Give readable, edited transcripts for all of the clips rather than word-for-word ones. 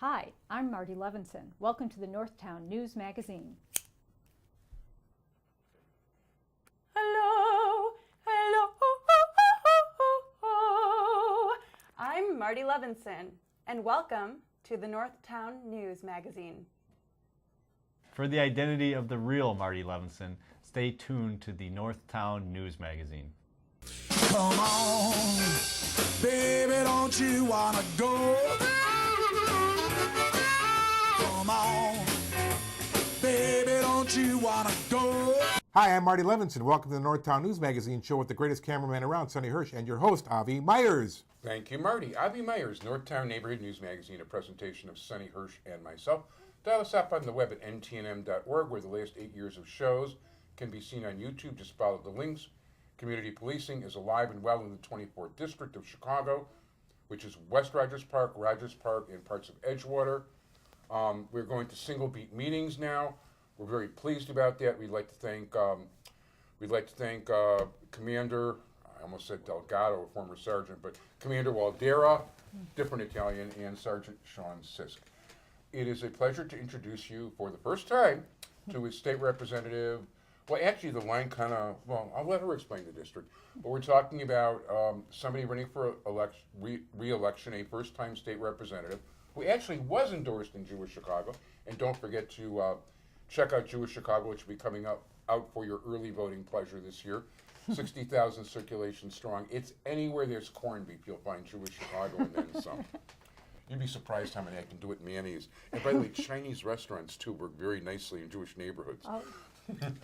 Hi, I'm Marty Levinson. Welcome to the Northtown News Magazine. Hello, hello. I'm Marty Levinson, and welcome to the Northtown News Magazine. For the identity of the real Marty Levinson, stay tuned to the Northtown News Magazine. Come on, baby, don't you wanna go? Come on, baby, don't you wanna go? Hi, I'm Marty Levinson. Welcome to the Northtown News Magazine show with the greatest cameraman around, Sonny Hirsch, and your host, Avi Myers. Thank you, Marty. Avi Myers, Northtown Neighborhood News Magazine, a presentation of Sonny Hirsch and myself. Dial us up on the web at ntnm.org, where the last 8 years of shows can be seen on YouTube. Just follow the links. Community policing is alive and well in the 24th District of Chicago, which is West Rogers Park, and parts of Edgewater. We're going to single beat meetings now. We're very pleased about that. We'd like to thank Commander, I almost said Delgado, a former sergeant, but Commander Waldera, different Italian, and Sergeant Sean Sisk. It is a pleasure to introduce you for the first time to a state representative. Well, actually, the line I'll let her explain the district. But we're talking about somebody running for re-election, a first-time state representative, who actually was endorsed in Jewish Chicago. And don't forget to check out Jewish Chicago, which will be coming out for your early voting pleasure this year. 60,000 circulation strong. It's anywhere there's corned beef, you'll find Jewish Chicago and then some. You'd be surprised how many I can do at mayonnaise. And by the way, Chinese restaurants, too, work very nicely in Jewish neighborhoods. Oh,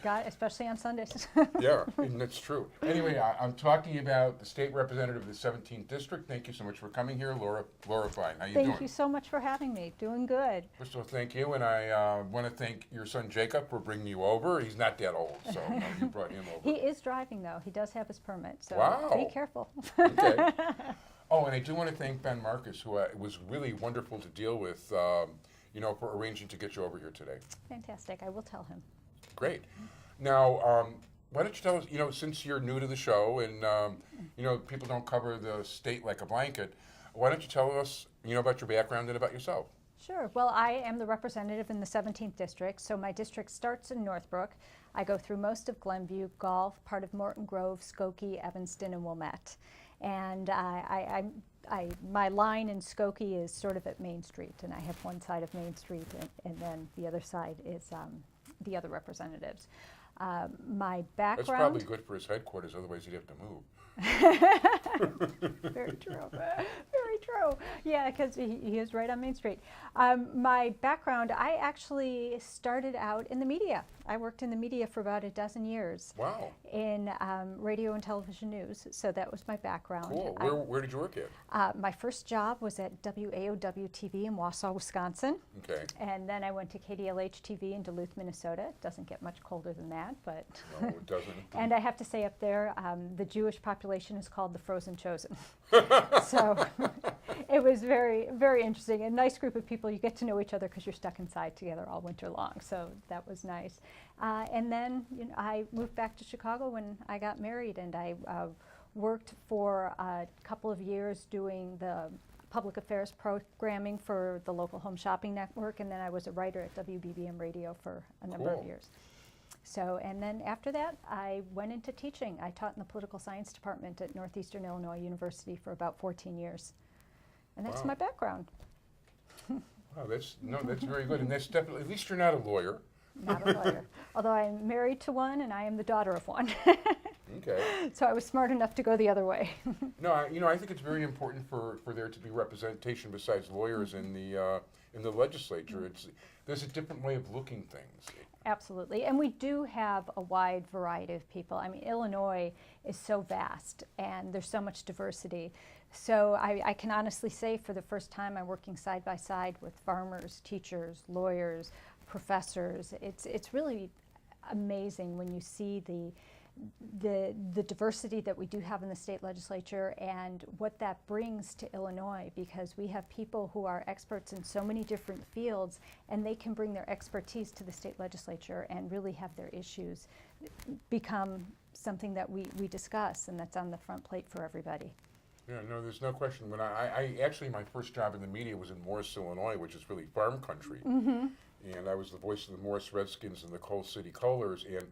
God, especially on Sundays. Yeah, and that's true. Anyway, I'm talking about the state representative of the 17th District. Thank you so much for coming here, Laura Fine. How you doing? Thank you so much for having me. Doing good. First of all, thank you, and I want to thank your son Jacob for bringing you over. He's not that old, so you brought him over. He is driving, though. He does have his permit, so Wow. be careful. Okay. Oh, and I do want to thank Ben Marcus, who was really wonderful to deal with, for arranging to get you over here today. Fantastic. I will tell him. Great. Now, why don't you tell us, since you're new to the show and, people don't cover the state like a blanket, why don't you tell us, about your background and about yourself? Sure. Well, I am the representative in the 17th District, so my district starts in Northbrook. I go through most of Glenview, Gulf, part of Morton Grove, Skokie, Evanston, and Wilmette. And my line in Skokie is sort of at Main Street, and I have one side of Main Street, and then the other side is the other representatives. My background... That's probably good for his headquarters, otherwise he'd have to move. Very true. Very true. Yeah, because he is right on Main Street. My background, I actually started out in the media. I worked in the media for about a dozen years. Wow. In radio and television news, so that was my background. Cool. Where did you work at? My first job was at WAOW TV in Wausau, Wisconsin. Okay. And then I went to KDLH TV in Duluth, Minnesota. It doesn't get much colder than that, but... No, it doesn't. And I have to say up there, the Jewish population is called the Frozen Chosen. So it was very, very interesting. A nice group of people. You get to know each other because you're stuck inside together all winter long. So that was nice. And then I moved back to Chicago when I got married, and I worked for a couple of years doing the public affairs programming for the local home shopping network, and then I was a writer at WBBM Radio for a number of years. So, and then after that, I went into teaching. I taught in the political science department at Northeastern Illinois University for about 14 years. And that's my background. Wow, that's very good. And that's definitely, at least you're not a lawyer. Not a lawyer. Although I'm married to one and I am the daughter of one. Okay. So I was smart enough to go the other way. No, I think it's very important for there to be representation besides lawyers in the legislature. There's a different way of looking things. Absolutely, and we do have a wide variety of people. I mean, Illinois is so vast, and there's so much diversity. So I can honestly say for the first time I'm working side by side with farmers, teachers, lawyers, professors. It's really amazing when you see the diversity that we do have in the state legislature and what that brings to Illinois, because we have people who are experts in so many different fields, and they can bring their expertise to the state legislature and really have their issues become something that we discuss and that's on the front plate for everybody. Yeah, no, there's no question. When I actually, my first job in the media was in Morris, Illinois, which is really farm country. And I was the voice of the Morris Redskins and the Coal City Colors, and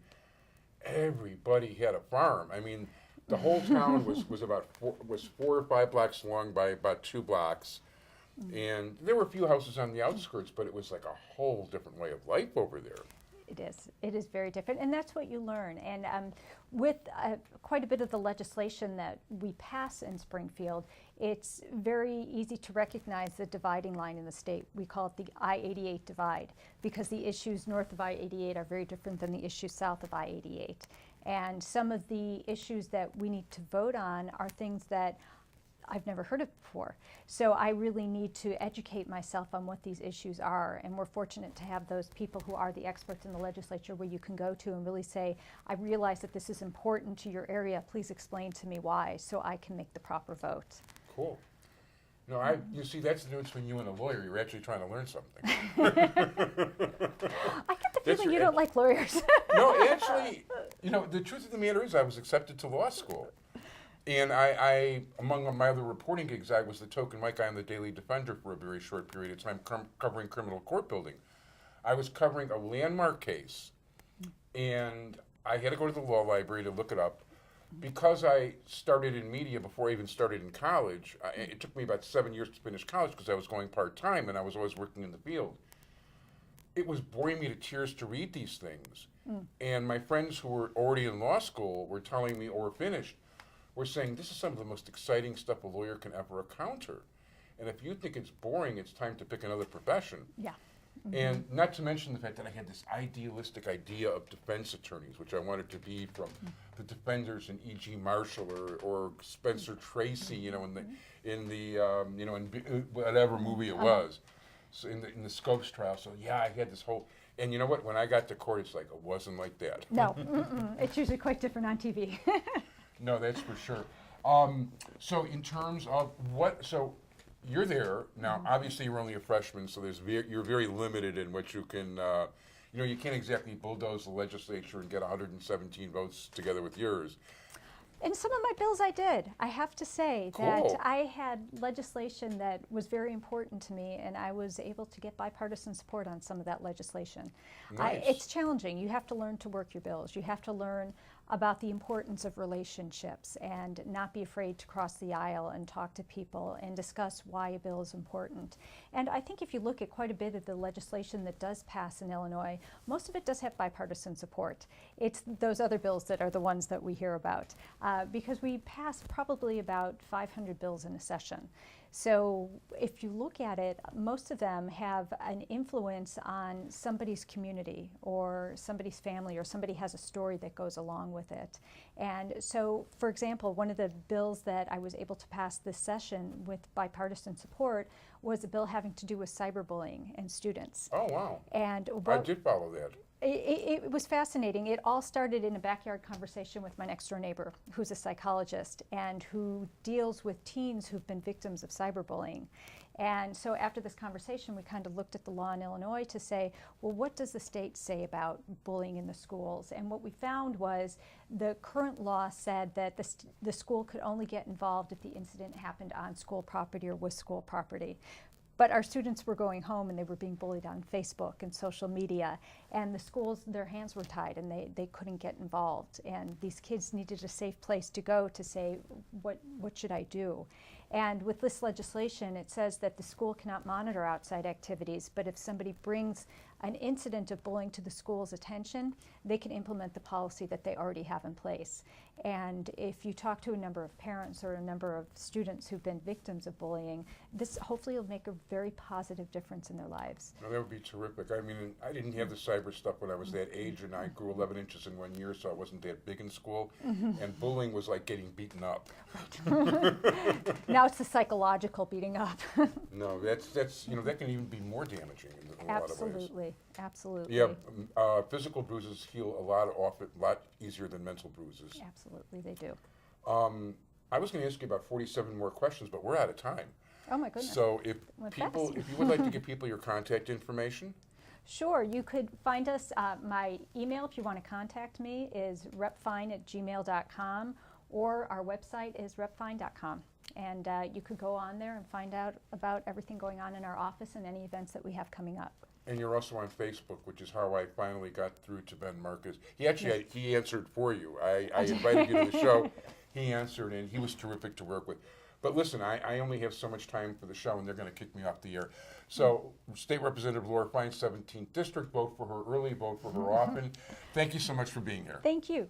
everybody had a farm. I mean, the whole town was about 4 or 5 blocks long by about 2 blocks. And there were a few houses on the outskirts, but it was like a whole different way of life over there. It is. It is very different, and that's what you learn. And with quite a bit of the legislation that we pass in Springfield, it's very easy to recognize the dividing line in the state. We call it the I-88 divide, because the issues north of I-88 are very different than the issues south of I-88. And some of the issues that we need to vote on are things that I've never heard of before. So I really need to educate myself on what these issues are, and we're fortunate to have those people who are the experts in the legislature where you can go to and really say, I realize that this is important to your area, please explain to me why, so I can make the proper vote. Cool. No, you see, that's the difference between you and a lawyer. You're actually trying to learn something. I get the feeling you don't like lawyers. No, actually, you know, the truth of the matter is I was accepted to law school. And I among my other reporting gigs, I was the token white guy on the Daily Defender for a very short period of time covering criminal court building. I was covering a landmark case, and I had to go to the law library to look it up. Because I started in media before I even started in college, it took me about 7 years to finish college because I was going part-time and I was always working in the field. It was boring me to tears to read these things. And my friends who were already in law school were telling me, or finished, were saying, this is some of the most exciting stuff a lawyer can ever encounter. And if you think it's boring, it's time to pick another profession. Yeah. And not to mention the fact that I had this idealistic idea of defense attorneys, which I wanted to be from the defenders in E.G. Marshall or Spencer Tracy, you know, in whatever movie it was, so in the Scopes trial. So yeah, I had this whole, and you know what? When I got to court, it's like it wasn't like that. No, it's usually quite different on TV. No, that's for sure. So in terms of so you're there now. Obviously, you're only a freshman, so you're very limited in what you can. You can't exactly bulldoze the legislature and get 117 votes together with yours. In some of my bills I did. I have to say Cool. that I had legislation that was very important to me, and I was able to get bipartisan support on some of that legislation. Nice. It's challenging. You have to learn to work your bills. You have to learn about the importance of relationships and not be afraid to cross the aisle and talk to people and discuss why a bill is important. And I think if you look at quite a bit of the legislation that does pass in Illinois, most of it does have bipartisan support. It's those other bills that are the ones that we hear about, because we pass probably about 500 bills in a session. So if you look at it, most of them have an influence on somebody's community or somebody's family, or somebody has a story that goes along with it. And so, for example, one of the bills that I was able to pass this session with bipartisan support was a bill having to do with cyberbullying in students. Oh wow! And I did follow that. It was fascinating. It all started in a backyard conversation with my next door neighbor, who's a psychologist and who deals with teens who've been victims of cyberbullying. And so after this conversation, we kind of looked at the law in Illinois to say, well, what does the state say about bullying in the schools? And what we found was the current law said that the school could only get involved if the incident happened on school property or was school property. But our students were going home and they were being bullied on Facebook and social media, and the schools, their hands were tied and they couldn't get involved. And these kids needed a safe place to go to say, what should I do? And with this legislation, it says that the school cannot monitor outside activities, but if somebody brings an incident of bullying to the school's attention, they can implement the policy that they already have in place. And if you talk to a number of parents or a number of students who've been victims of bullying, this hopefully will make a very positive difference in their lives. No, that would be terrific. I mean, I didn't have the cyber stuff when I was that age, and I grew 11 inches in 1 year, so I wasn't that big in school. And bullying was like getting beaten up. Now it's the psychological beating up. No, that's that can even be more damaging in a lot of ways. Absolutely, absolutely. Yeah, physical bruises heal a lot easier than mental bruises. Absolutely, they do. I was going to ask you about 47 more questions, but we're out of time. Oh my goodness. So if Went you fast. would like to give people your contact information. Sure, you could find us, my email if you want to contact me is repfine@gmail.com, or our website is repfine.com. And you could go on there and find out about everything going on in our office and any events that we have coming up. And you're also on Facebook, which is how I finally got through to Ben Marcus. He actually he answered for you. I invited you to the show. He answered, and he was terrific to work with. But listen, I only have so much time for the show, and they're going to kick me off the air. So, State Representative Laura Fine, 17th District, vote for her early, vote for her often. Thank you so much for being here. Thank you.